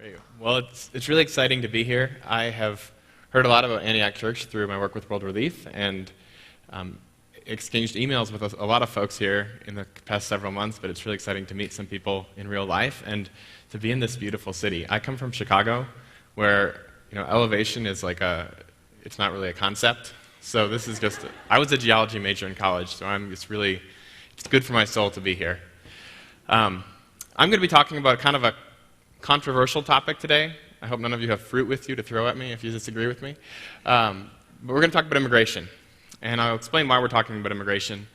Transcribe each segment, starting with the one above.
Great. Well, it's really exciting to be here. I have heard a lot about Antioch Church through my work with World Relief, and exchanged emails with a lot of folks here in the past several months, but it's really exciting to meet some people in real life and to be in this beautiful city. I come from Chicago, where elevation is it's not really a concept. So this is I was a geology major in college, so it's good for my soul to be here. I'm going to be talking about kind of a controversial topic today. I hope none of you have fruit with you to throw at me if you disagree with me. But we're going to talk about immigration. And I'll explain why we're talking about immigration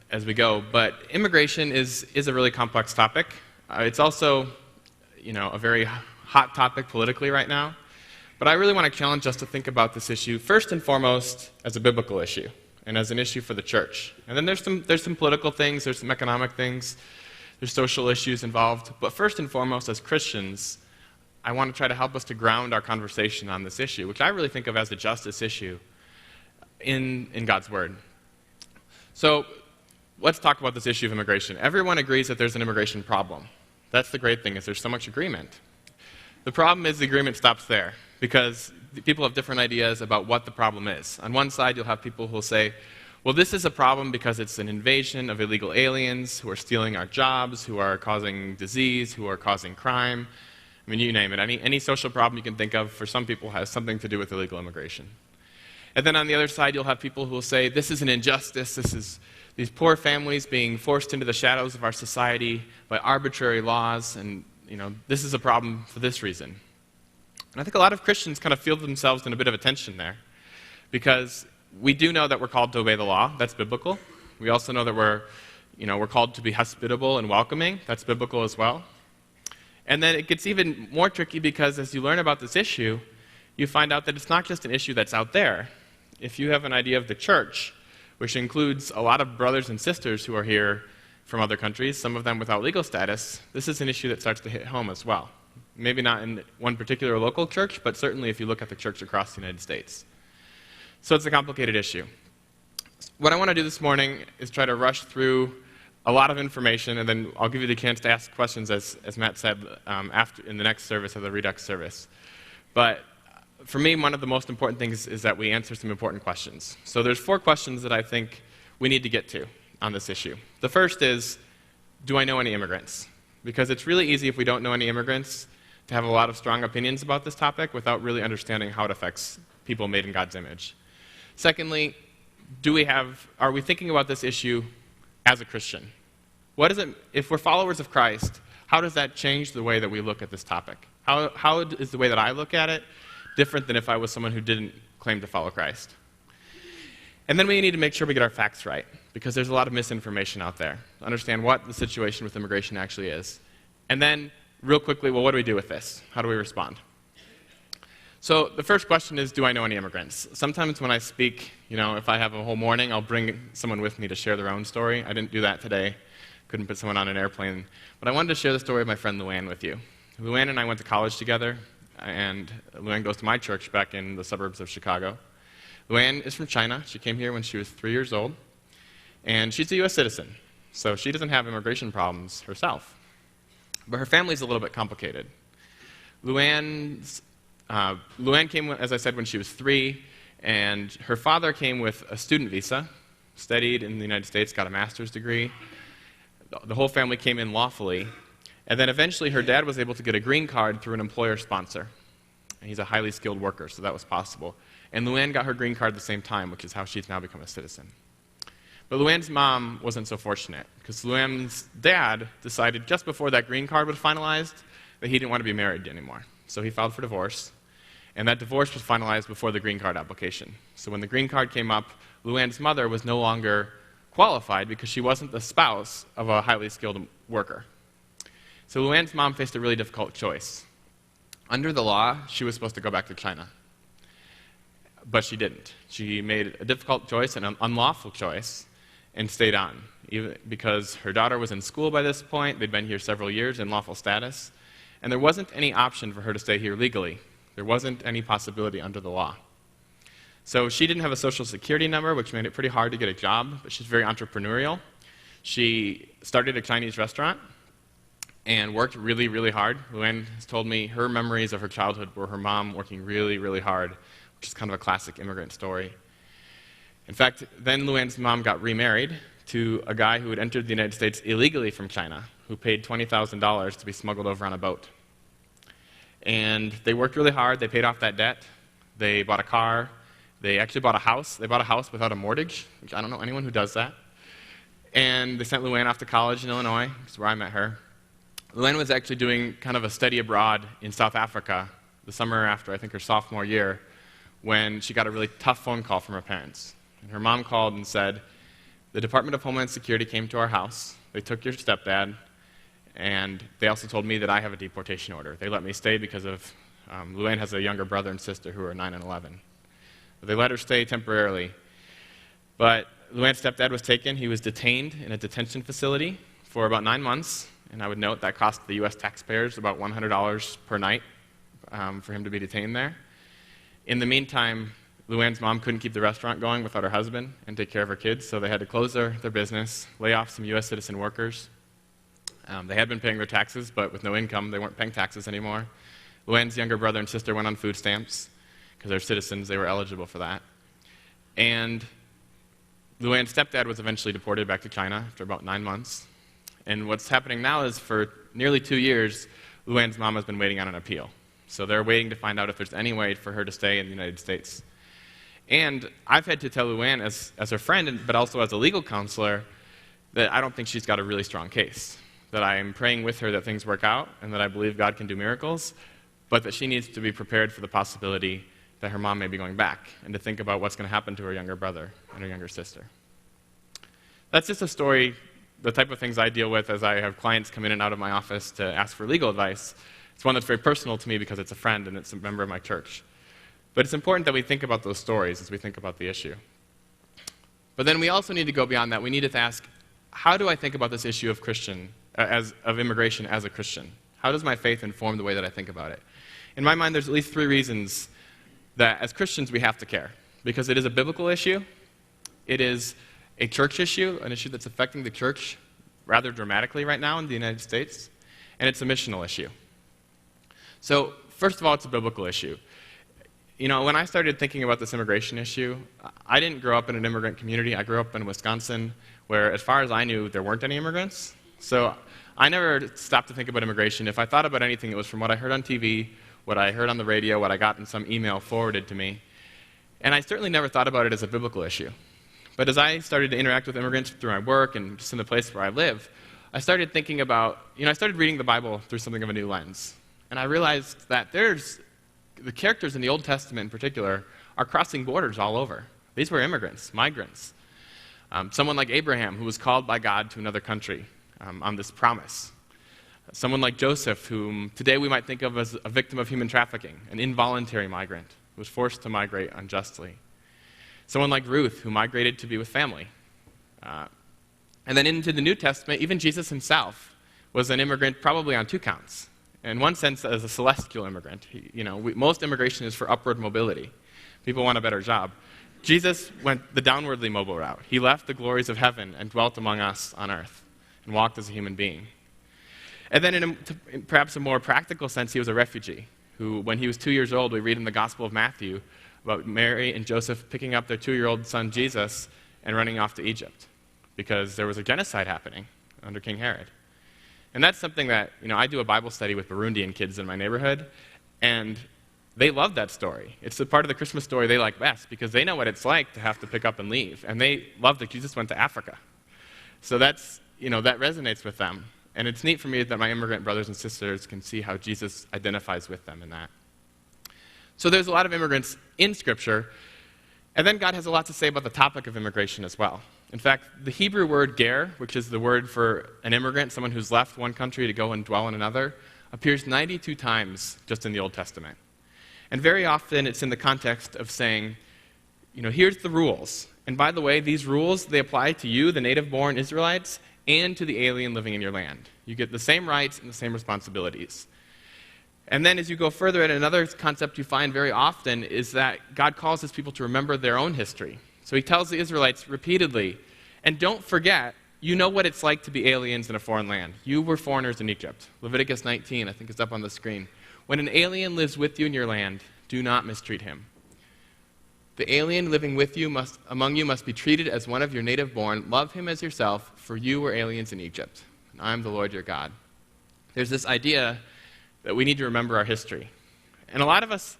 as we go. But immigration is a really complex topic. It's also, a very hot topic politically right now. But I really want to challenge us to think about this issue first and foremost as a biblical issue and as an issue for the church. And then there's some political things, there's some economic things, there's social issues involved. But first and foremost, as Christians, I want to try to help us to ground our conversation on this issue, which I really think of as a justice issue in God's Word. So let's talk about this issue of immigration. Everyone agrees that there's an immigration problem. That's the great thing, is there's so much agreement. The problem is the agreement stops there, because people have different ideas about what the problem is. On one side, you'll have people who will say, well, this is a problem because it's an invasion of illegal aliens who are stealing our jobs, who are causing disease, who are causing crime. I mean, you name it. Any social problem you can think of for some people has something to do with illegal immigration. And then on the other side, you'll have people who will say, this is an injustice, this is these poor families being forced into the shadows of our society by arbitrary laws, and this is a problem for this reason. And I think a lot of Christians kind of feel themselves in a bit of a tension there, because we do know that we're called to obey the law. That's biblical. We also know that we're called to be hospitable and welcoming. That's biblical as well. And then it gets even more tricky, because as you learn about this issue, you find out that it's not just an issue that's out there. If you have an idea of the church, which includes a lot of brothers and sisters who are here from other countries, some of them without legal status, this is an issue that starts to hit home as well. Maybe not in one particular local church, but certainly if you look at the church across the United States. So it's a complicated issue. What I want to do this morning is try to rush through a lot of information, and then I'll give you the chance to ask questions, as Matt said, in the next service, of the Redux service. But for me, one of the most important things is that we answer some important questions. So there's 4 questions that I think we need to get to on this issue. The first is, do I know any immigrants? Because it's really easy, if we don't know any immigrants, to have a lot of strong opinions about this topic without really understanding how it affects people made in God's image. Secondly, are we thinking about this issue as a Christian? What is it, if we're followers of Christ, how does that change the way that we look at this topic? How is the way that I look at it different than if I was someone who didn't claim to follow Christ? And then we need to make sure we get our facts right, because there's a lot of misinformation out there. Understand what the situation with immigration actually is. And then, real quickly, well, what do we do with this? How do we respond? So the first question is, do I know any immigrants? Sometimes when I speak, if I have a whole morning, I'll bring someone with me to share their own story. I didn't do that today. Couldn't put someone on an airplane. But I wanted to share the story of my friend Luann with you. Luann and I went to college together, and Luann goes to my church back in the suburbs of Chicago. Luann is from China. She came here when she was 3 years old, and she's a U.S. citizen, so she doesn't have immigration problems herself. But her family's a little bit complicated. Luann came, as I said, when she was 3, and her father came with a student visa, studied in the United States, got a master's degree. The whole family came in lawfully, and then eventually her dad was able to get a green card through an employer sponsor. And he's a highly skilled worker, so that was possible. And Luann got her green card at the same time, which is how she's now become a citizen. But Luann's mom wasn't so fortunate, because Luann's dad decided just before that green card was finalized that he didn't want to be married anymore. So he filed for divorce, and that divorce was finalized before the green card application. So when the green card came up, Luann's mother was no longer qualified because she wasn't the spouse of a highly skilled worker. So Luann's mom faced a really difficult choice. Under the law, she was supposed to go back to China. But she didn't. She made a difficult choice, an unlawful choice, and stayed on. Even because her daughter was in school by this point, they'd been here several years in lawful status, and there wasn't any option for her to stay here legally. There wasn't any possibility under the law. So she didn't have a social security number, which made it pretty hard to get a job, but she's very entrepreneurial. She started a Chinese restaurant, and worked really, really hard. Luann has told me her memories of her childhood were her mom working really, really hard, which is kind of a classic immigrant story. In fact, then Luann's mom got remarried to a guy who had entered the United States illegally from China, who paid $20,000 to be smuggled over on a boat. And they worked really hard. They paid off that debt. They bought a car. They actually bought a house. They bought a house without a mortgage, which I don't know anyone who does that. And they sent Luann off to college in Illinois, which is where I met her. Luann was actually doing kind of a study abroad in South Africa the summer after, I think, her sophomore year, when she got a really tough phone call from her parents. And her mom called and said, "The Department of Homeland Security came to our house. They took your stepdad, and they also told me that I have a deportation order. They let me stay because of Luann has a younger brother and sister who are 9 and 11. But they let her stay temporarily. But Luann's stepdad was taken. He was detained in a detention facility for about 9 months. And I would note that cost the U.S. taxpayers about $100 per night for him to be detained there. In the meantime, Luann's mom couldn't keep the restaurant going without her husband and take care of her kids, so they had to close their business, lay off some U.S. citizen workers. They had been paying their taxes, but with no income, they weren't paying taxes anymore. Luann's younger brother and sister went on food stamps because they're citizens. They were eligible for that. And Luann's stepdad was eventually deported back to China after about 9 months. And what's happening now is for nearly 2 years, Luann's mom has been waiting on an appeal. So they're waiting to find out if there's any way for her to stay in the United States. And I've had to tell Luann, as her friend, but also as a legal counselor, that I don't think she's got a really strong case. That I am praying with her that things work out, and that I believe God can do miracles, but that she needs to be prepared for the possibility that her mom may be going back, and to think about what's going to happen to her younger brother and her younger sister. That's just a story, the type of things I deal with as I have clients come in and out of my office to ask for legal advice. It's one that's very personal to me because it's a friend and it's a member of my church. But it's important that we think about those stories as we think about the issue. But then we also need to go beyond that. We need to ask, how do I think about this issue of immigration as a Christian? How does my faith inform the way that I think about it? In my mind, there's at least 3 reasons that as Christians we have to care. Because it is a biblical issue, it is a church issue, an issue that's affecting the church rather dramatically right now in the United States, and it's a missional issue. So, first of all, it's a biblical issue. You know, when I started thinking about this immigration issue, I didn't grow up in an immigrant community. I grew up in Wisconsin, where, as far as I knew, there weren't any immigrants. So I never stopped to think about immigration. If I thought about anything, it was from what I heard on TV, what I heard on the radio, what I got in some email forwarded to me. And I certainly never thought about it as a biblical issue. But as I started to interact with immigrants through my work and just in the place where I live, I started thinking about, I started reading the Bible through something of a new lens. And I realized that the characters in the Old Testament in particular are crossing borders all over. These were immigrants, migrants. Someone like Abraham, who was called by God to another country on this promise. Someone like Joseph, whom today we might think of as a victim of human trafficking, an involuntary migrant who was forced to migrate unjustly. Someone like Ruth, who migrated to be with family. And then into the New Testament, even Jesus himself was an immigrant probably on 2 counts. In one sense, as a celestial immigrant. Most immigration is for upward mobility. People want a better job. Jesus went the downwardly mobile route. He left the glories of heaven and dwelt among us on earth and walked as a human being. And then in perhaps a more practical sense, he was a refugee who, when he was 2 years old, we read in the Gospel of Matthew about Mary and Joseph picking up their 2-year-old son Jesus and running off to Egypt because there was a genocide happening under King Herod. And that's something that, I do a Bible study with Burundian kids in my neighborhood, and they love that story. It's the part of the Christmas story they like best because they know what it's like to have to pick up and leave. And they love that Jesus went to Africa. So that's, that resonates with them. And it's neat for me that my immigrant brothers and sisters can see how Jesus identifies with them in that. So there's a lot of immigrants in Scripture. And then God has a lot to say about the topic of immigration as well. In fact, the Hebrew word ger, which is the word for an immigrant, someone who's left one country to go and dwell in another, appears 92 times just in the Old Testament. And very often it's in the context of saying, here's the rules. And by the way, these rules, they apply to you, the native-born Israelites, and to the alien living in your land. You get the same rights and the same responsibilities. And then as you go further, and another concept you find very often is that God calls his people to remember their own history. So he tells the Israelites repeatedly, and don't forget you know what it's like to be aliens in a foreign land. You were foreigners in Egypt. Leviticus 19, I think it's up on the screen. When an alien lives with you in your land, do not mistreat him. The alien living with you among you must be treated as one of your native born. Love him as yourself, for you were aliens in Egypt. And I am the Lord your God. There's this idea that we need to remember our history. And a lot of us,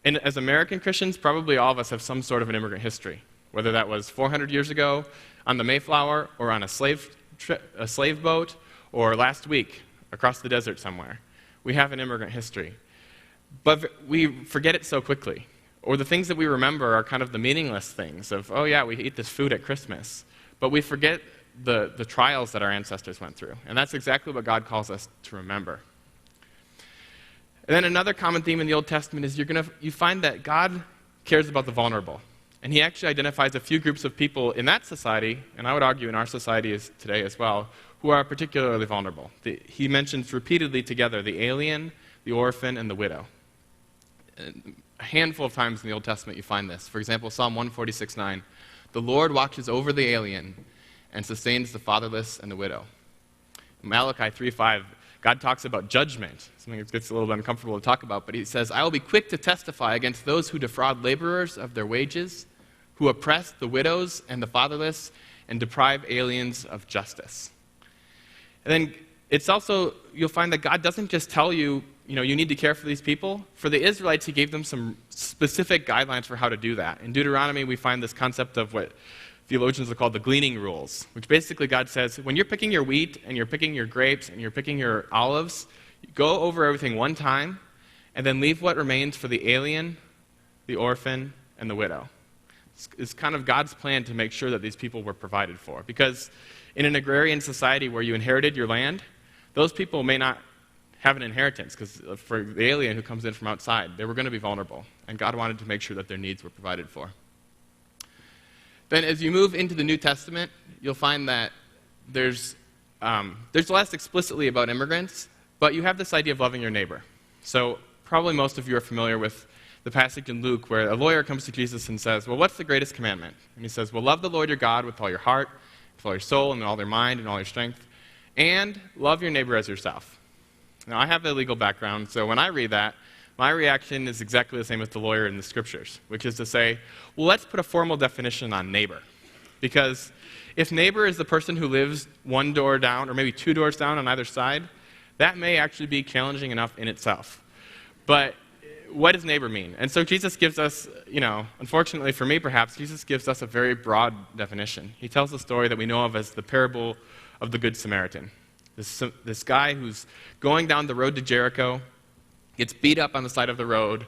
and as American Christians, probably all of us have some sort of an immigrant history, whether that was 400 years ago on the Mayflower or on a slave boat or last week across the desert somewhere. We have an immigrant history. But we forget it so quickly. Or the things that we remember are kind of the meaningless things of, oh yeah, we eat this food at Christmas. But we forget the trials that our ancestors went through. And that's exactly what God calls us to remember. And then another common theme in the Old Testament is you find that God cares about the vulnerable. And he actually identifies a few groups of people in that society, and I would argue in our society today as well, who are particularly vulnerable. He mentions repeatedly together the alien, the orphan, and the widow. A handful of times in the Old Testament you find this. For example, Psalm 146:9, the Lord watches over the alien and sustains the fatherless and the widow. Malachi 3:5, God talks about judgment, something that gets a little bit uncomfortable to talk about, but he says, I will be quick to testify against those who defraud laborers of their wages, who oppress the widows and the fatherless, and deprive aliens of justice. And then it's also, you'll find that God doesn't just tell you, you need to care for these people. For the Israelites, he gave them some specific guidelines for how to do that. In Deuteronomy, we find this concept of what theologians have called the Gleaning Rules, which basically God says, when you're picking your wheat and you're picking your grapes and you're picking your olives, go over everything one time and then leave what remains for the alien, the orphan, and the widow. It's kind of God's plan to make sure that these people were provided for. Because in an agrarian society where you inherited your land, those people may not have an inheritance, because for the alien who comes in from outside, they were going to be vulnerable, and God wanted to make sure that their needs were provided for. Then as you move into the New Testament, you'll find that there's less explicitly about immigrants, but you have this idea of loving your neighbor. So probably most of you are familiar with the passage in Luke where a lawyer comes to Jesus and says, well, what's the greatest commandment? And he says, well, love the Lord your God with all your heart, with all your soul, and all your mind, and all your strength, and love your neighbor as yourself. Now, I have a legal background, so when I read that, my reaction is exactly the same as the lawyer in the scriptures, which is to say, well, let's put a formal definition on neighbor. Because if neighbor is the person who lives one door down, or maybe two doors down on either side, that may actually be challenging enough in itself. But what does neighbor mean? And so Jesus gives us, unfortunately for me perhaps, Jesus gives us a very broad definition. He tells a story that we know of as the parable of the Good Samaritan. This guy who's going down the road to Jericho, gets beat up on the side of the road,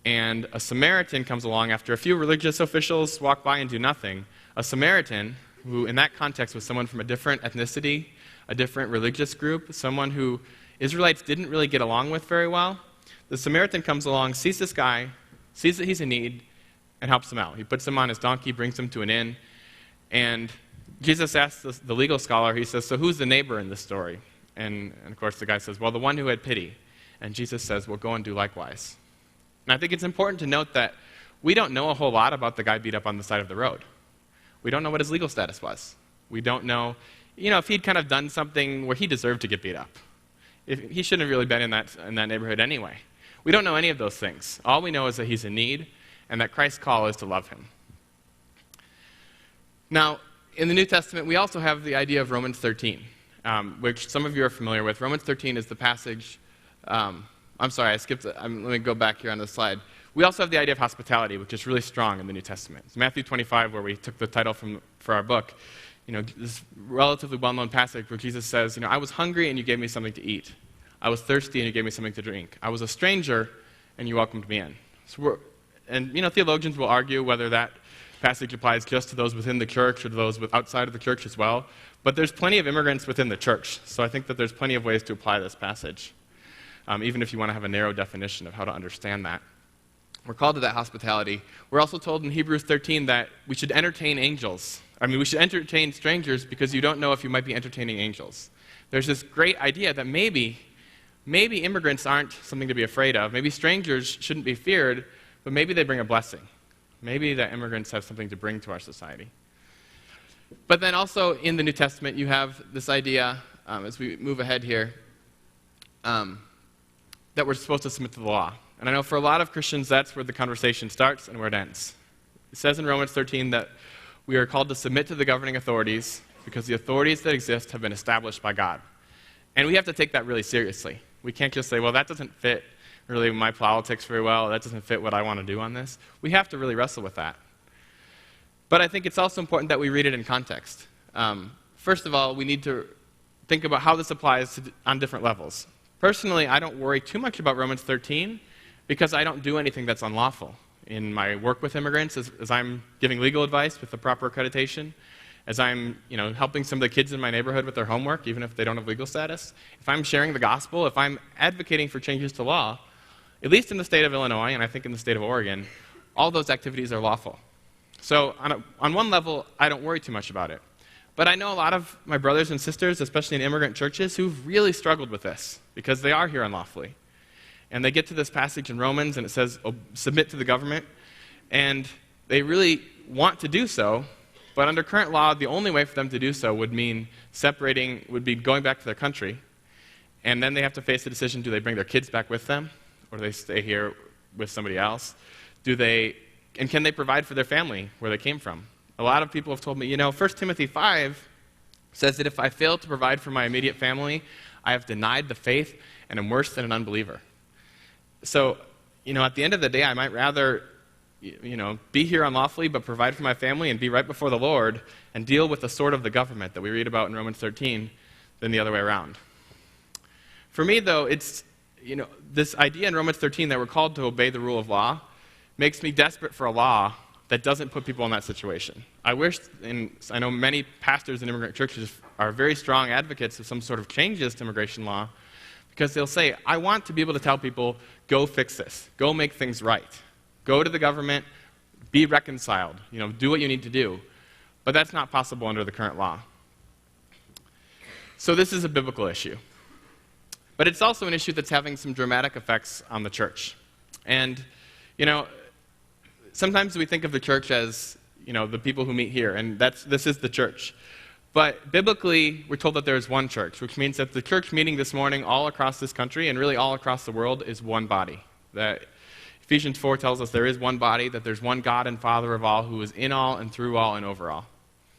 and a Samaritan comes along after a few religious officials walk by and do nothing. A Samaritan, who in that context was someone from a different ethnicity, a different religious group, someone who Israelites didn't really get along with very well. The Samaritan comes along, sees this guy, sees that he's in need, and helps him out. He puts him on his donkey, brings him to an inn, and Jesus asks the legal scholar, he says, so who's the neighbor in this story? And of course the guy says, well, the one who had pity. And Jesus says, well, go and do likewise. And I think it's important to note that we don't know a whole lot about the guy beat up on the side of the road. We don't know what his legal status was. We don't know, if he'd kind of done something where he deserved to get beat up. He shouldn't have really been in that neighborhood anyway. We don't know any of those things. All we know is that he's in need, and that Christ's call is to love him. Now, in the New Testament, we also have the idea of Romans 13, which some of you are familiar with. Romans 13 is the passage. I'm sorry, I skipped it. Let me go back here on the slide. We also have the idea of hospitality, which is really strong in the New Testament. It's Matthew 25, where we took the title for our book. This relatively well-known passage where Jesus says, I was hungry and you gave me something to eat. I was thirsty and you gave me something to drink. I was a stranger and you welcomed me in. Theologians will argue whether that passage applies just to those within the church or to those outside of the church as well. But there's plenty of immigrants within the church, so I think that there's plenty of ways to apply this passage, even if you want to have a narrow definition of how to understand that. We're called to that hospitality. We're also told in Hebrews 13 that we should entertain angels. We should entertain strangers because you don't know if you might be entertaining angels. There's this great idea that maybe immigrants aren't something to be afraid of. Maybe strangers shouldn't be feared, but maybe they bring a blessing. Maybe that immigrants have something to bring to our society. But then also in the New Testament, you have this idea, as we move ahead here, that we're supposed to submit to the law. And I know for a lot of Christians, that's where the conversation starts and where it ends. It says in Romans 13 that we are called to submit to the governing authorities because the authorities that exist have been established by God. And we have to take that really seriously. We can't just say, well, that doesn't fit really my politics very well. That doesn't fit what I want to do on this. We have to really wrestle with that. But I think it's also important that we read it in context. First of all, we need to think about how this applies on different levels. Personally, I don't worry too much about Romans 13 because I don't do anything that's unlawful. In my work with immigrants, as I'm giving legal advice with the proper accreditation, as I'm helping some of the kids in my neighborhood with their homework, even if they don't have legal status, if I'm sharing the gospel, if I'm advocating for changes to law, at least in the state of Illinois, and I think in the state of Oregon, all those activities are lawful. So on one level, I don't worry too much about it. But I know a lot of my brothers and sisters, especially in immigrant churches, who've really struggled with this because they are here unlawfully. And they get to this passage in Romans, and it says, submit to the government. And they really want to do so, but under current law, the only way for them to do so would be going back to their country. And then they have to face the decision, do they bring their kids back with them? Or do they stay here with somebody else? And can they provide for their family where they came from? A lot of people have told me, 1 Timothy 5 says that if I fail to provide for my immediate family, I have denied the faith and am worse than an unbeliever. So, at the end of the day, I might rather, be here unlawfully but provide for my family and be right before the Lord and deal with the sword of the government that we read about in Romans 13 than the other way around. For me, though, it's, this idea in Romans 13 that we're called to obey the rule of law makes me desperate for a law that doesn't put people in that situation. I know many pastors in immigrant churches are very strong advocates of some sort of changes to immigration law because they'll say, I want to be able to tell people, go fix this, go make things right, go to the government, be reconciled, do what you need to do. But that's not possible under the current law. So this is a biblical issue. But it's also an issue that's having some dramatic effects on the church. And, sometimes we think of the church as, the people who meet here, and this is the church. But biblically, we're told that there is one church, which means that the church meeting this morning all across this country and really all across the world is one body. That Ephesians 4 tells us there is one body, that there's one God and Father of all who is in all and through all and over all.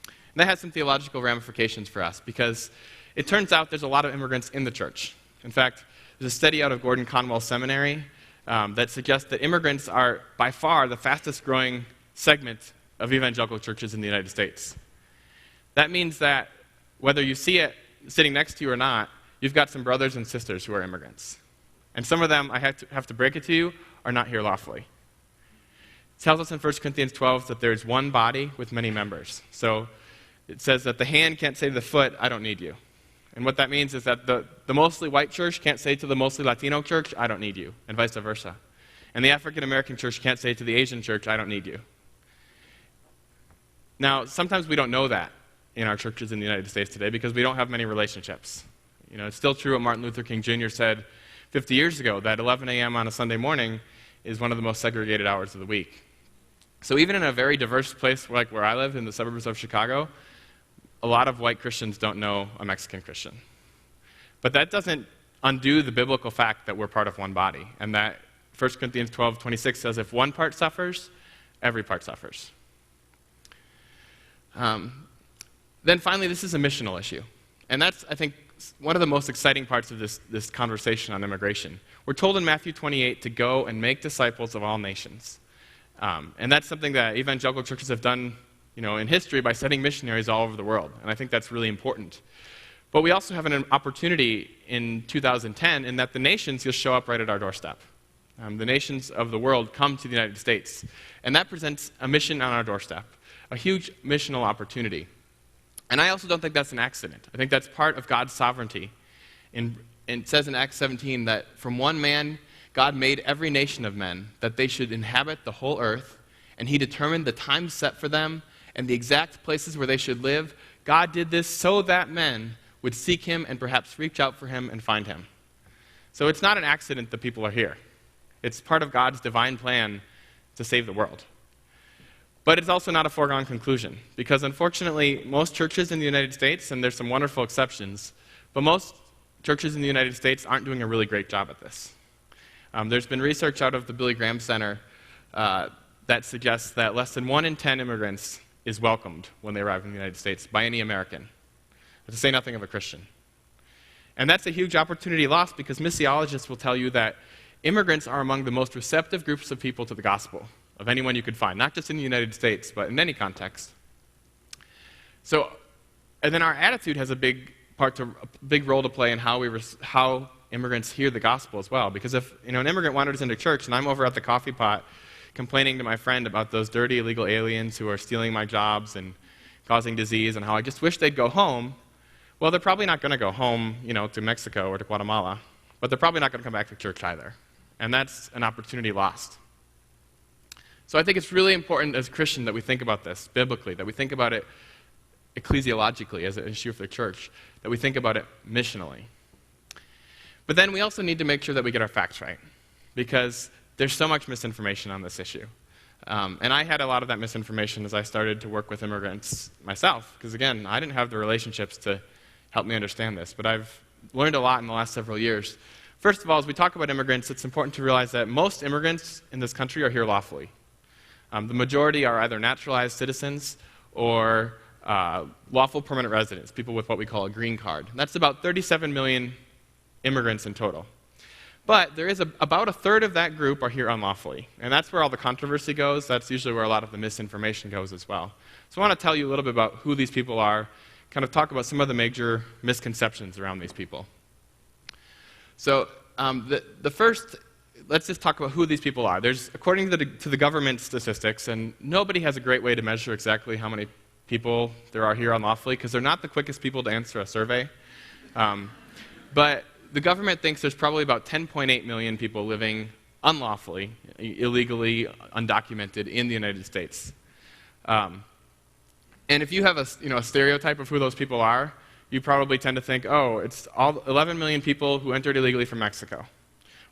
And that has some theological ramifications for us because it turns out there's a lot of immigrants in the church. In fact, there's a study out of Gordon Conwell Seminary that suggests that immigrants are by far the fastest growing segment of evangelical churches in the United States. That means that whether you see it sitting next to you or not, you've got some brothers and sisters who are immigrants. And some of them, I have to break it to you, are not here lawfully. It tells us in 1 Corinthians 12 that there's one body with many members. So it says that the hand can't say to the foot, I don't need you. And what that means is that the mostly white church can't say to the mostly Latino church, I don't need you, and vice versa. And the African American church can't say to the Asian church, I don't need you. Now, sometimes we don't know that in our churches in the United States today because we don't have many relationships. It's still true what Martin Luther King Jr. said 50 years ago, that 11 a.m. on a Sunday morning is one of the most segregated hours of the week. So even in a very diverse place like where I live in the suburbs of Chicago, a lot of white Christians don't know a Mexican Christian. But that doesn't undo the biblical fact that we're part of one body, and that 1 Corinthians 12:26 says if one part suffers, every part suffers. Then finally, this is a missional issue. And that's, I think, one of the most exciting parts of this conversation on immigration. We're told in Matthew 28 to go and make disciples of all nations. And that's something that evangelical churches have done in history by sending missionaries all over the world. And I think that's really important. But we also have an opportunity in 2010 in that the nations just show up right at our doorstep. The nations of the world come to the United States. And that presents a mission on our doorstep, a huge missional opportunity. And I also don't think that's an accident. I think that's part of God's sovereignty. And it says in Acts 17 that from one man, God made every nation of men, that they should inhabit the whole earth, and he determined the time set for them and the exact places where they should live. God did this so that men would seek him and perhaps reach out for him and find him. So it's not an accident that people are here. It's part of God's divine plan to save the world. But it's also not a foregone conclusion, because unfortunately, most churches in the United States, and there's some wonderful exceptions, but most churches in the United States aren't doing a really great job at this. There's been research out of the Billy Graham Center that suggests that less than 1 in 10 immigrants is welcomed when they arrive in the United States by any American, to say nothing of a Christian. And that's a huge opportunity lost, because missiologists will tell you that immigrants are among the most receptive groups of people to the gospel of anyone you could find, not just in the United States, but in any context. So, and then our attitude has a big role to play in how immigrants hear the gospel as well. Because if an immigrant wanders into church and I'm over at the coffee pot complaining to my friend about those dirty illegal aliens who are stealing my jobs and causing disease and how I just wish they'd go home, well, they're probably not going to go home, to Mexico or to Guatemala, but they're probably not going to come back to church either. And that's an opportunity lost. So I think it's really important as a Christian that we think about this biblically, that we think about it ecclesiologically as an issue for the church, that we think about it missionally. But then we also need to make sure that we get our facts right, because there's so much misinformation on this issue. And I had a lot of that misinformation as I started to work with immigrants myself, because again, I didn't have the relationships to help me understand this, but I've learned a lot in the last several years. First of all, as we talk about immigrants, it's important to realize that most immigrants in this country are here lawfully. The majority are either naturalized citizens or lawful permanent residents, people with what we call a green card. That's about 37 million immigrants in total. But there is about a third of that group are here unlawfully, and that's where all the controversy goes. That's usually where a lot of the misinformation goes as well. So I want to tell you a little bit about who these people are, kind of talk about some of the major misconceptions around these people. So the first, let's just talk about who these people are. There's, according to the government statistics, and nobody has a great way to measure exactly how many people there are here unlawfully, because they're not the quickest people to answer a survey. But the government thinks there's probably about 10.8 million people living unlawfully, illegally, undocumented in the United States. And if you have a stereotype of who those people are, you probably tend to think, oh, it's all 11 million people who entered illegally from Mexico.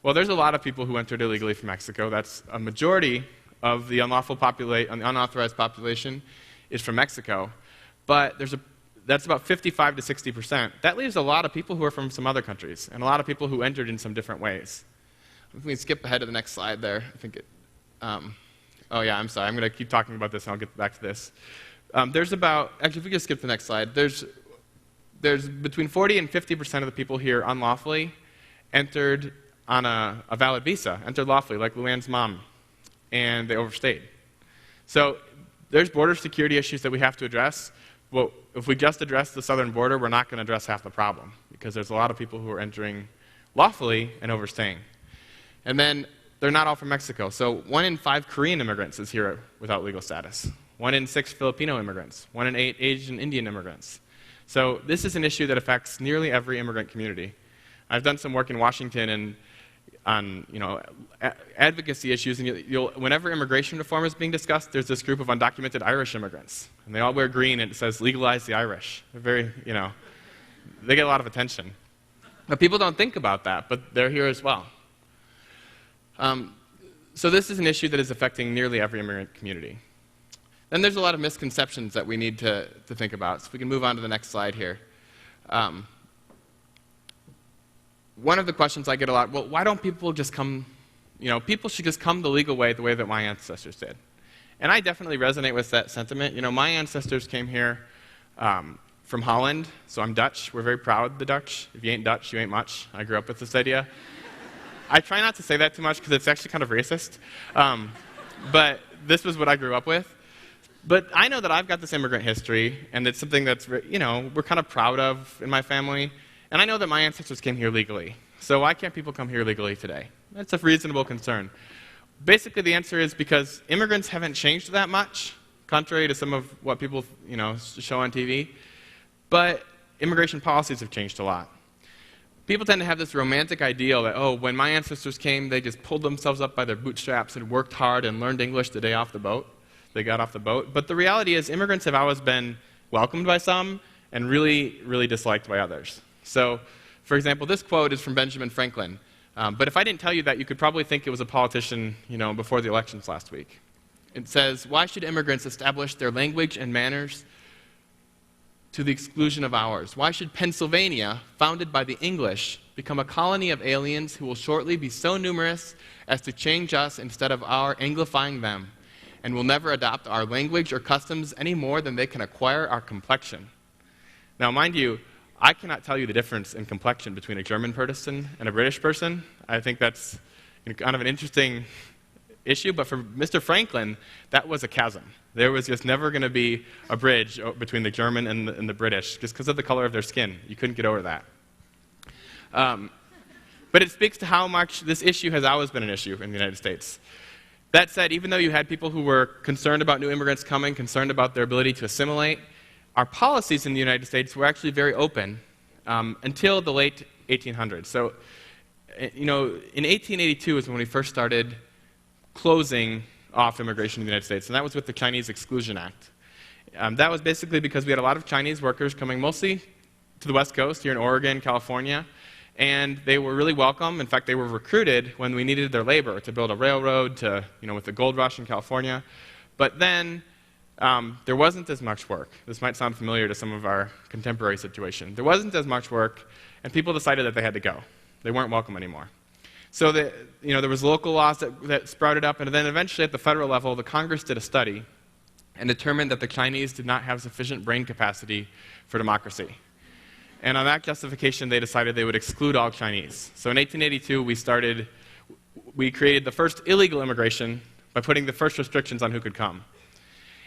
Well, there's a lot of people who entered illegally from Mexico. That's a majority of the unauthorized population is from Mexico. But that's about 55 to 60%. That leaves a lot of people who are from some other countries, and a lot of people who entered in some different ways. If we skip ahead to the next slide there, I think oh yeah, I'm sorry. I'm going to keep talking about this, and I'll get back to this. There's about, actually, if we just skip to the next slide, there's between 40 and 50% of the people here unlawfully entered on a valid visa, entered lawfully, like Luann's mom, and they overstayed. So there's border security issues that we have to address. Well, if we just address the southern border, we're not going to address half the problem, because there's a lot of people who are entering lawfully and overstaying. And then they're not all from Mexico. So 1 in 5 Korean immigrants is here without legal status. 1 in 6 Filipino immigrants. 1 in 8 Asian Indian immigrants. So this is an issue that affects nearly every immigrant community. I've done some work in Washington and on advocacy issues, and whenever immigration reform is being discussed, there's this group of undocumented Irish immigrants, and they all wear green, and it says legalize the Irish. They're very, they get a lot of attention. But people don't think about that, but they're here as well. So this is an issue that is affecting nearly every immigrant community. Then there's a lot of misconceptions that we need to think about. So if we can move on to the next slide here. One of the questions I get a lot, well, why don't people just come, people should just come the legal way, the way that my ancestors did. And I definitely resonate with that sentiment. My ancestors came here from Holland, so I'm Dutch. We're very proud, the Dutch. If you ain't Dutch, you ain't much. I grew up with this idea. I try not to say that too much because it's actually kind of racist. But this was what I grew up with. But I know that I've got this immigrant history, and it's something that's, we're kind of proud of in my family. And I know that my ancestors came here legally. So why can't people come here legally today? That's a reasonable concern. Basically, the answer is because immigrants haven't changed that much, contrary to some of what people, show on TV. But immigration policies have changed a lot. People tend to have this romantic ideal that, oh, when my ancestors came, they just pulled themselves up by their bootstraps and worked hard and learned English the day off the boat. They got off the boat. But the reality is immigrants have always been welcomed by some and really, really disliked by others. So, for example, this quote is from Benjamin Franklin. But if I didn't tell you that, you could probably think it was a politician, before the elections last week. It says, "Why should immigrants establish their language and manners to the exclusion of ours? Why should Pennsylvania, founded by the English, become a colony of aliens who will shortly be so numerous as to change us instead of our anglifying them, and will never adopt our language or customs any more than they can acquire our complexion?" Now, mind you, I cannot tell you the difference in complexion between a German person and a British person. I think that's kind of an interesting issue, but for Mr. Franklin, that was a chasm. There was just never going to be a bridge between the German and the British, just because of the color of their skin. You couldn't get over that. But it speaks to how much this issue has always been an issue in the United States. That said, even though you had people who were concerned about new immigrants coming, concerned about their ability to assimilate, our policies in the United States were actually very open until the late 1800s. So, in 1882 is when we first started closing off immigration in the United States, and that was with the Chinese Exclusion Act. That was basically because we had a lot of Chinese workers coming mostly to the West Coast, here in Oregon, California, and they were really welcome. In fact, they were recruited when we needed their labor to build a railroad, with the gold rush in California. But then there wasn't as much work. This might sound familiar to some of our contemporary situation. There wasn't as much work, and people decided that they had to go. They weren't welcome anymore. So there was local laws that sprouted up, and then eventually at the federal level, the Congress did a study and determined that the Chinese did not have sufficient brain capacity for democracy. And on that justification, they decided they would exclude all Chinese. So in 1882, we created the first illegal immigration by putting the first restrictions on who could come.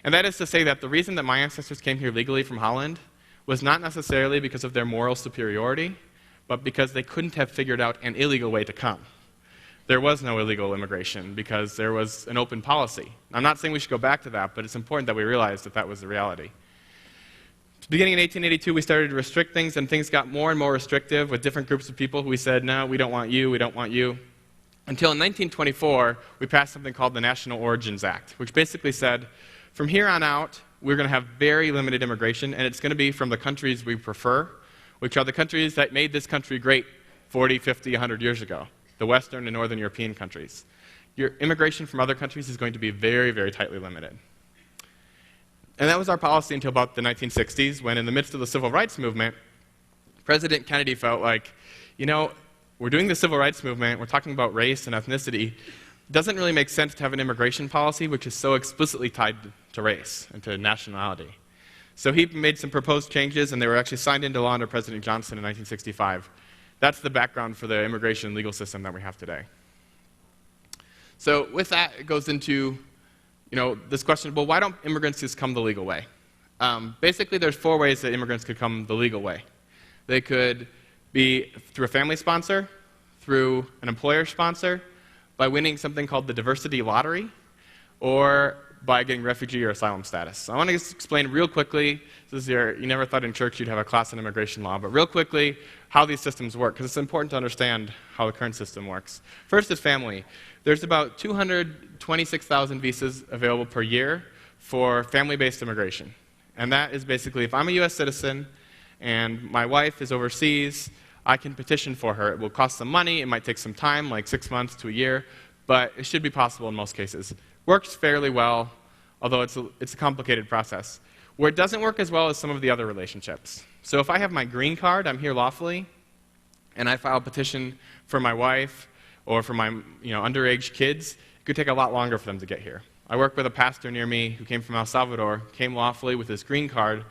And that is to say that the reason that my ancestors came here legally from Holland was not necessarily because of their moral superiority, but because they couldn't have figured out an illegal way to come. There was no illegal immigration because there was an open policy. I'm not saying we should go back to that, but it's important that we realize that that was the reality. Beginning in 1882, we started to restrict things, and things got more and more restrictive with different groups of people who we said, no, we don't want you, we don't want you. Until in 1924, we passed something called the National Origins Act, which basically said, from here on out, we're going to have very limited immigration, and it's going to be from the countries we prefer, which are the countries that made this country great 40, 50, 100 years ago, the Western and Northern European countries. Your immigration from other countries is going to be very, very tightly limited. And that was our policy until about the 1960s, when in the midst of the civil rights movement, President Kennedy felt like, we're doing the civil rights movement, we're talking about race and ethnicity. It doesn't really make sense to have an immigration policy which is so explicitly tied to race and to nationality. So he made some proposed changes, and they were actually signed into law under President Johnson in 1965. That's the background for the immigration legal system that we have today. So with that, it goes into this question, well, why don't immigrants just come the legal way? Basically, there's 4 ways that immigrants could come the legal way. They could be through a family sponsor, through an employer sponsor, by winning something called the diversity lottery, or by getting refugee or asylum status. So I want to just explain real quickly, you never thought in church you'd have a class on immigration law, but real quickly how these systems work, because it's important to understand how the current system works. First is family. There's about 226,000 visas available per year for family-based immigration. And that is basically, if I'm a US citizen and my wife is overseas, I can petition for her. It will cost some money, it might take some time, like 6 months to a year, but it should be possible in most cases. Works fairly well, although it's a complicated process. Where it doesn't work as well as some of the other relationships. So if I have my green card, I'm here lawfully, and I file a petition for my wife or for my underage kids, it could take a lot longer for them to get here. I work with a pastor near me who came from El Salvador, came lawfully with his green card.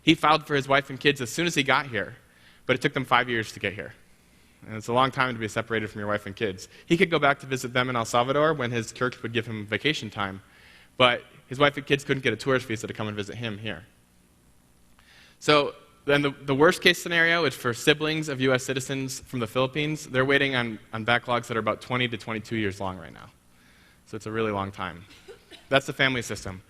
He filed for his wife and kids as soon as he got here, but it took them 5 years to get here. And it's a long time to be separated from your wife and kids. He could go back to visit them in El Salvador when his church would give him vacation time, but his wife and kids couldn't get a tourist visa to come and visit him here. So then the worst case scenario is for siblings of US citizens from the Philippines. They're waiting on backlogs that are about 20 to 22 years long right now. So it's a really long time. That's the family system.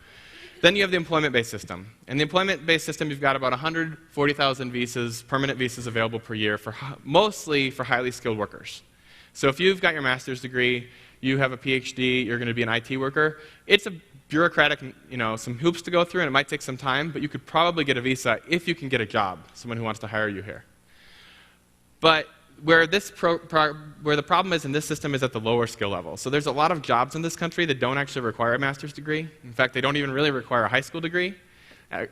Then you have the employment-based system. In the employment-based system, you've got about 140,000 visas, permanent visas available per year, mostly for highly skilled workers. So if you've got your master's degree, you have a PhD, you're going to be an IT worker, it's a bureaucratic, some hoops to go through, and it might take some time, but you could probably get a visa if you can get a job, someone who wants to hire you here. But where the problem is in this system is at the lower skill level. So there's a lot of jobs in this country that don't actually require a master's degree. In fact, they don't even really require a high school degree.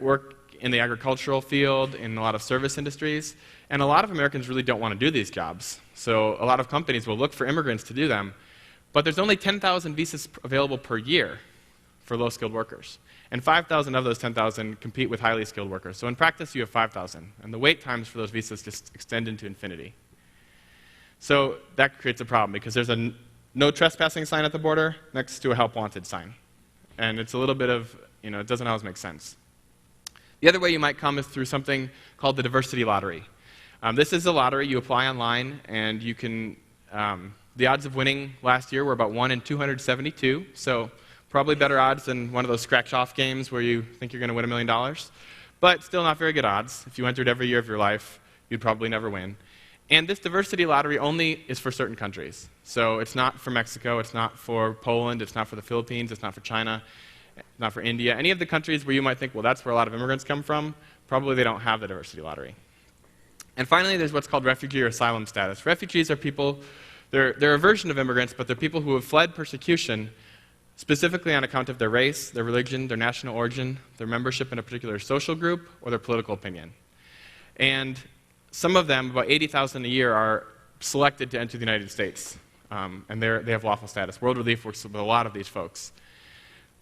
Work in the agricultural field, in a lot of service industries, and a lot of Americans really don't want to do these jobs. So a lot of companies will look for immigrants to do them, but there's only 10,000 visas available per year for low-skilled workers. And 5,000 of those 10,000 compete with highly skilled workers. So in practice, you have 5,000. And the wait times for those visas just extend into infinity. So that creates a problem because there's a no trespassing sign at the border next to a help wanted sign. And it's a little bit of, it doesn't always make sense. The other way you might come is through something called the diversity lottery. This is a lottery. You apply online, and you can, the odds of winning last year were about 1 in 272. So probably better odds than one of those scratch-off games where you think you're going to win $1 million. But still not very good odds. If you entered every year of your life, you'd probably never win. And this diversity lottery only is for certain countries. So it's not for Mexico, it's not for Poland, it's not for the Philippines, it's not for China, not for India. Any of the countries where you might think, well, that's where a lot of immigrants come from, probably they don't have the diversity lottery. And finally, there's what's called refugee or asylum status. Refugees are people, they're a version of immigrants, but they're people who have fled persecution specifically on account of their race, their religion, their national origin, their membership in a particular social group, or their political opinion. And some of them, about 80,000 a year, are selected to enter the United States, and they have lawful status. World Relief works with a lot of these folks.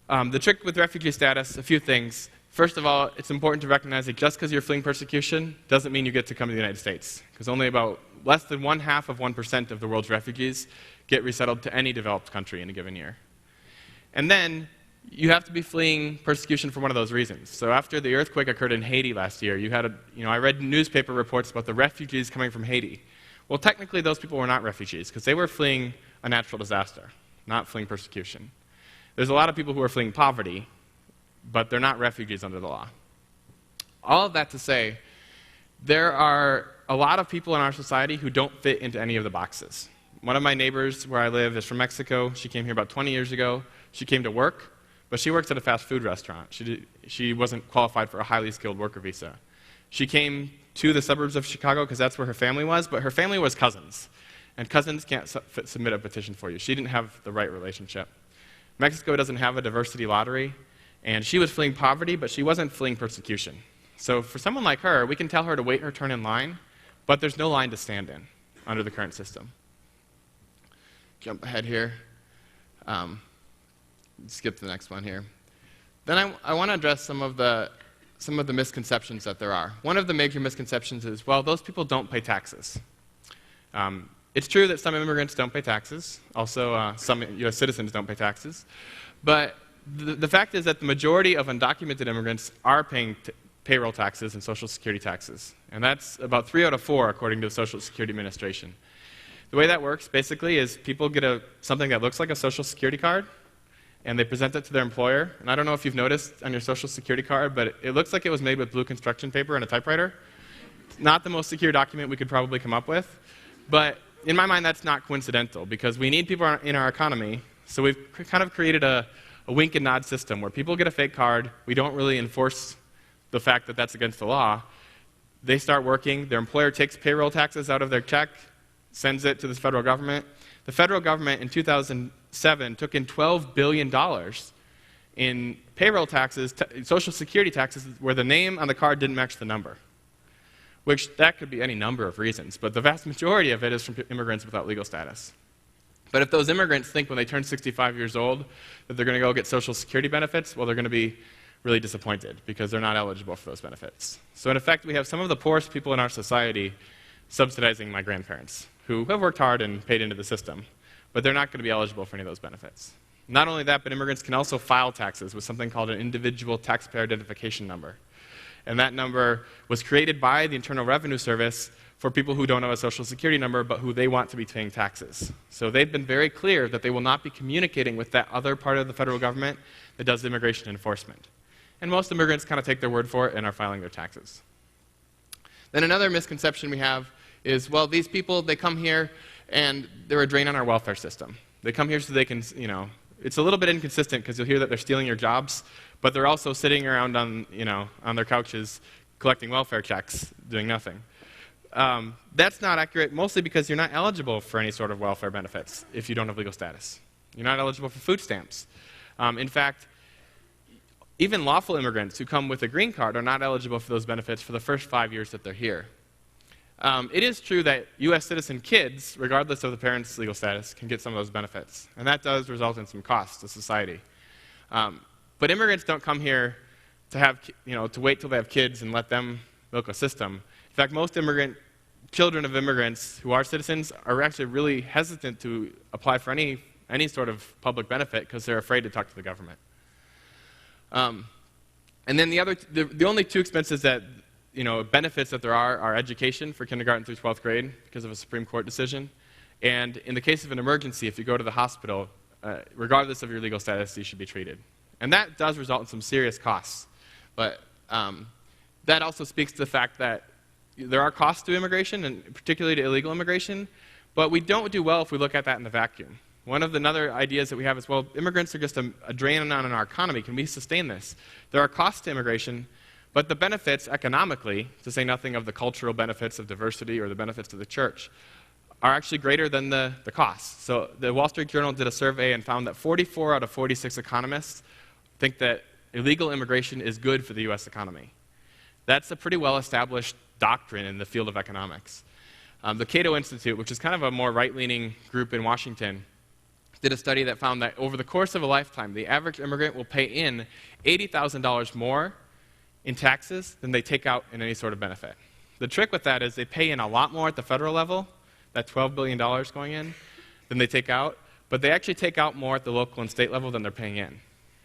The trick with refugee status, a few things. First of all, it's important to recognize that just because you're fleeing persecution doesn't mean you get to come to the United States, because only about less than 1/2% of the world's refugees get resettled to any developed country in a given year. And then you have to be fleeing persecution for one of those reasons. So after the earthquake occurred in Haiti last year, you had I read newspaper reports about the refugees coming from Haiti. Well, technically, those people were not refugees, because they were fleeing a natural disaster, not fleeing persecution. There's a lot of people who are fleeing poverty, but they're not refugees under the law. All of that to say, there are a lot of people in our society who don't fit into any of the boxes. One of my neighbors where I live is from Mexico. She came here about 20 years ago. She came to work, but she works at a fast food restaurant. She wasn't qualified for a highly skilled worker visa. She came to the suburbs of Chicago because that's where her family was, but her family was cousins. And cousins can't submit a petition for you. She didn't have the right relationship. Mexico doesn't have a diversity lottery, and she was fleeing poverty, but she wasn't fleeing persecution. So for someone like her, we can tell her to wait her turn in line, but there's no line to stand in under the current system. Jump ahead here. Skip the next one here. Then I want to address some of the misconceptions that there are. One of the major misconceptions is, well, those people don't pay taxes. It's true that some immigrants don't pay taxes. Also, some U.S. citizens don't pay taxes. But the fact is that the majority of undocumented immigrants are paying payroll taxes and Social Security taxes. And that's about 3 out of 4, according to the Social Security Administration. The way that works, basically, is people get something that looks like a Social Security card, and they present it to their employer. And I don't know if you've noticed on your Social Security card, but it looks like it was made with blue construction paper and a typewriter. It's not the most secure document we could probably come up with. But in my mind, that's not coincidental, because we need people in our economy. So we've kind of created a wink and nod system where people get a fake card. We don't really enforce the fact that that's against the law. They start working. Their employer takes payroll taxes out of their check, sends it to the federal government. The federal government in 2007 took in $12 billion in payroll taxes, Social Security taxes, where the name on the card didn't match the number, which that could be any number of reasons, but the vast majority of it is from immigrants without legal status. But if those immigrants think when they turn 65 years old that they're going to go get Social Security benefits, well, they're going to be really disappointed because they're not eligible for those benefits. So in effect, we have some of the poorest people in our society subsidizing my grandparents, who have worked hard and paid into the system, but they're not going to be eligible for any of those benefits. Not only that, but immigrants can also file taxes with something called an individual taxpayer identification number. And that number was created by the Internal Revenue Service for people who don't have a Social Security number, but who they want to be paying taxes. So they've been very clear that they will not be communicating with that other part of the federal government that does immigration enforcement. And most immigrants kind of take their word for it and are filing their taxes. Then another misconception we have is, well, these people, they come here and they're a drain on our welfare system. They come here so they can, it's a little bit inconsistent because you'll hear that they're stealing your jobs, but they're also sitting around on their couches collecting welfare checks, doing nothing. That's not accurate, mostly because you're not eligible for any sort of welfare benefits if you don't have legal status. You're not eligible for food stamps. In fact, even lawful immigrants who come with a green card are not eligible for those benefits for the first 5 years that they're here. It is true that U.S. citizen kids, regardless of the parents' legal status, can get some of those benefits. And that does result in some costs to society. But immigrants don't come here to wait till they have kids and let them milk a system. In fact, most children of immigrants who are citizens are actually really hesitant to apply for any sort of public benefit because they're afraid to talk to the government. And then the only two expenses that, benefits that there are education for kindergarten through 12th grade because of a Supreme Court decision. And in the case of an emergency, if you go to the hospital, regardless of your legal status, you should be treated. And that does result in some serious costs. But that also speaks to the fact that there are costs to immigration, and particularly to illegal immigration, but we don't do well if we look at that in the vacuum. One of the other ideas that we have is, well, immigrants are just a drain on our economy. Can we sustain this? There are costs to immigration, but the benefits economically, to say nothing of the cultural benefits of diversity or the benefits to the church, are actually greater than the costs. So the Wall Street Journal did a survey and found that 44 out of 46 economists think that illegal immigration is good for the U.S. economy. That's a pretty well-established doctrine in the field of economics. The Cato Institute, which is kind of a more right-leaning group in Washington, did a study that found that over the course of a lifetime, the average immigrant will pay in $80,000 more in taxes than they take out in any sort of benefit. The trick with that is they pay in a lot more at the federal level, that $12 billion going in, than they take out, but they actually take out more at the local and state level than they're paying in.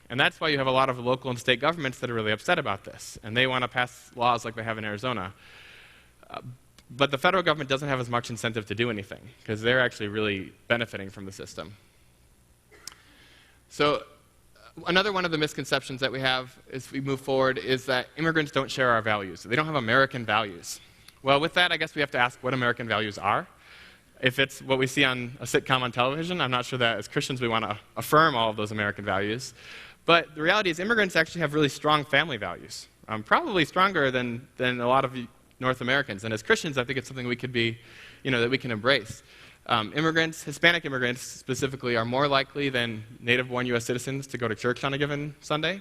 And that's why you have a lot of local and state governments that are really upset about this, and they want to pass laws like they have in Arizona. But the federal government doesn't have as much incentive to do anything, because they're actually really benefiting from the system. So another one of the misconceptions that we have as we move forward is that immigrants don't share our values. They don't have American values. Well, with that, I guess we have to ask what American values are. If it's what we see on a sitcom on television, I'm not sure that as Christians we want to affirm all of those American values. But the reality is immigrants actually have really strong family values, probably stronger than a lot of North Americans. And as Christians, I think it's something we could be, that we can embrace. Immigrants, Hispanic immigrants specifically, are more likely than native-born U.S. citizens to go to church on a given Sunday.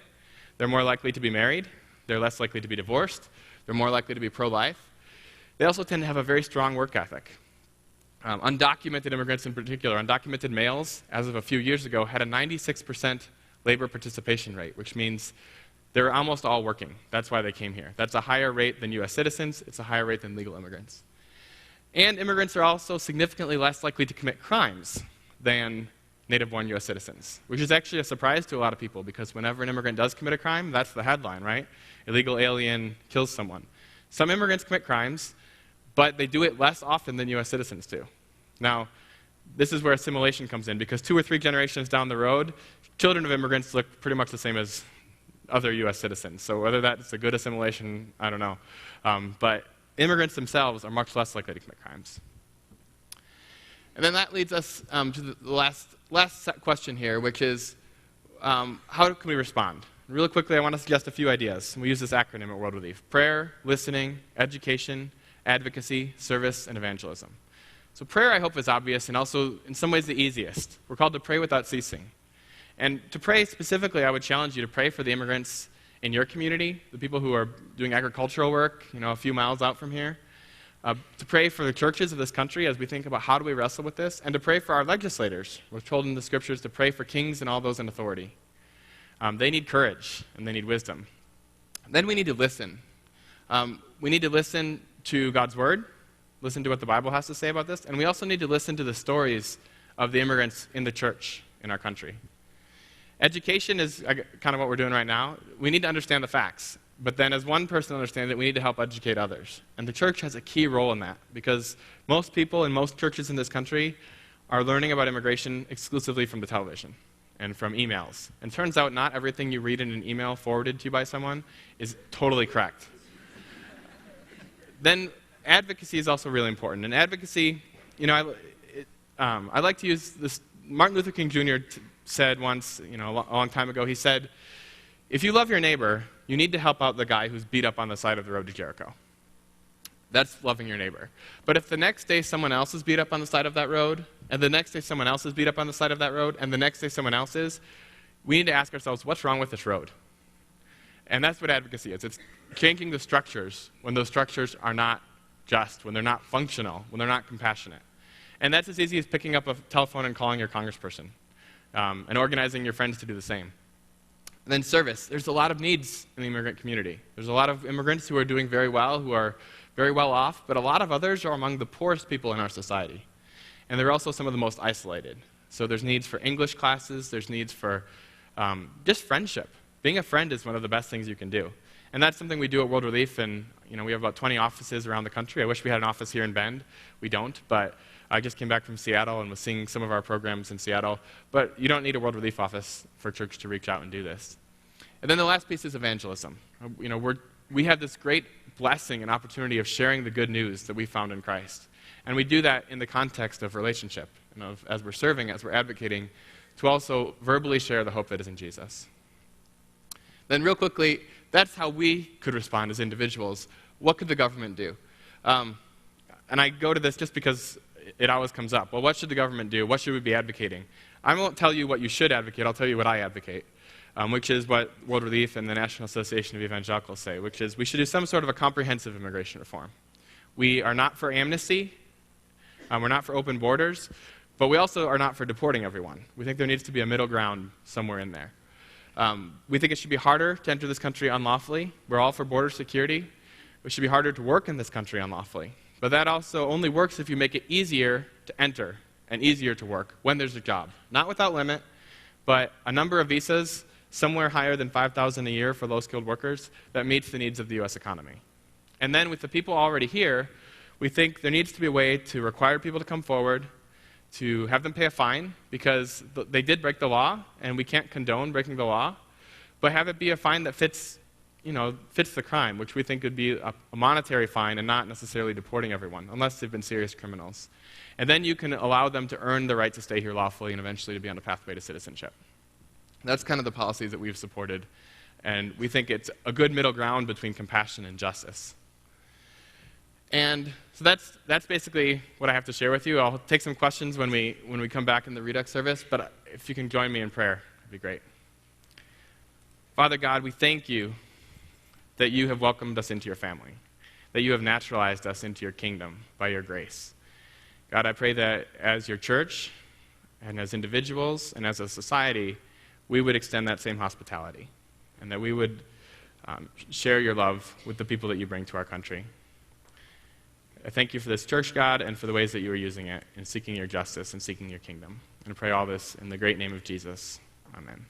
They're more likely to be married. They're less likely to be divorced. They're more likely to be pro-life. They also tend to have a very strong work ethic. Undocumented immigrants in particular, undocumented males, as of a few years ago, had a 96% labor participation rate, which means they're almost all working. That's why they came here. That's a higher rate than U.S. citizens. It's a higher rate than legal immigrants. And immigrants are also significantly less likely to commit crimes than native-born U.S. citizens, which is actually a surprise to a lot of people, because whenever an immigrant does commit a crime, that's the headline, right? Illegal alien kills someone. Some immigrants commit crimes, but they do it less often than U.S. citizens do. Now, this is where assimilation comes in, because 2 or 3 generations down the road, children of immigrants look pretty much the same as other U.S. citizens. So whether that's a good assimilation, I don't know. But immigrants themselves are much less likely to commit crimes. And then that leads us to the last question here, which is how can we respond? Really quickly, I want to suggest a few ideas. We use this acronym at World Relief: prayer, listening, education, advocacy, service, and evangelism. So prayer, I hope, is obvious and also in some ways the easiest. We're called to pray without ceasing. And to pray specifically, I would challenge you to pray for the immigrants in your community, the people who are doing agricultural work, a few miles out from here. To pray for the churches of this country as we think about how do we wrestle with this, and to pray for our legislators. We're told in the scriptures to pray for kings and all those in authority. They need courage and they need wisdom. Then we need to listen. We need to listen to God's word, listen to what the Bible has to say about this, and we also need to listen to the stories of the immigrants in the church in our country. Education is kind of what we're doing right now. We need to understand the facts, but then as one person understands it, we need to help educate others. And the church has a key role in that, because most people in most churches in this country are learning about immigration exclusively from the television and from emails. And it turns out not everything you read in an email forwarded to you by someone is totally correct. Then advocacy is also really important. And advocacy, I like to use this. Martin Luther King Jr. said once, a long time ago, he said, if you love your neighbor, you need to help out the guy who's beat up on the side of the road to Jericho. That's loving your neighbor. But if the next day someone else is beat up on the side of that road, and the next day someone else is beat up on the side of that road, and the next day someone else is, we need to ask ourselves, what's wrong with this road? And that's what advocacy is. It's changing the structures when those structures are not just, when they're not functional, when they're not compassionate. And that's as easy as picking up a telephone and calling your congressperson, and organizing your friends to do the same. And then service. There's a lot of needs in the immigrant community. There's a lot of immigrants who are doing very well, who are very well off, but a lot of others are among the poorest people in our society. And they're also some of the most isolated. So there's needs for English classes, there's needs for just friendship. Being a friend is one of the best things you can do. And that's something we do at World Relief, and we have about 20 offices around the country. I wish we had an office here in Bend. We don't, but I just came back from Seattle and was seeing some of our programs in Seattle. But you don't need a World Relief office for church to reach out and do this. And then the last piece is evangelism. We have this great blessing and opportunity of sharing the good news that we found in Christ. And we do that in the context of relationship, as we're serving, as we're advocating, to also verbally share the hope that is in Jesus. Then real quickly, that's how we could respond as individuals. What could the government do? And I go to this just because it always comes up. Well, what should the government do? What should we be advocating? I won't tell you what you should advocate. I'll tell you what I advocate, which is what World Relief and the National Association of Evangelicals say, which is we should do some sort of a comprehensive immigration reform. We are not for amnesty. We're not for open borders. But we also are not for deporting everyone. We think there needs to be a middle ground somewhere in there. We think it should be harder to enter this country unlawfully. We're all for border security. It should be harder to work in this country unlawfully. But that also only works if you make it easier to enter and easier to work when there's a job. Not without limit, but a number of visas somewhere higher than $5,000 a year for low-skilled workers that meets the needs of the U.S. economy. And then with the people already here, we think there needs to be a way to require people to come forward, to have them pay a fine, because they did break the law, and we can't condone breaking the law, but have it be a fine that fits the crime, which we think would be a monetary fine and not necessarily deporting everyone, unless they've been serious criminals. And then you can allow them to earn the right to stay here lawfully and eventually to be on a pathway to citizenship. That's kind of the policies that we've supported, and we think it's a good middle ground between compassion and justice. And so that's basically what I have to share with you. I'll take some questions when we come back in the Redux service, but if you can join me in prayer, it'd be great. Father God, we thank you that you have welcomed us into your family, that you have naturalized us into your kingdom by your grace. God, I pray that as your church and as individuals and as a society, we would extend that same hospitality, and that we would share your love with the people that you bring to our country. I thank you for this church, God, and for the ways that you are using it in seeking your justice and seeking your kingdom. And I pray all this in the great name of Jesus. Amen.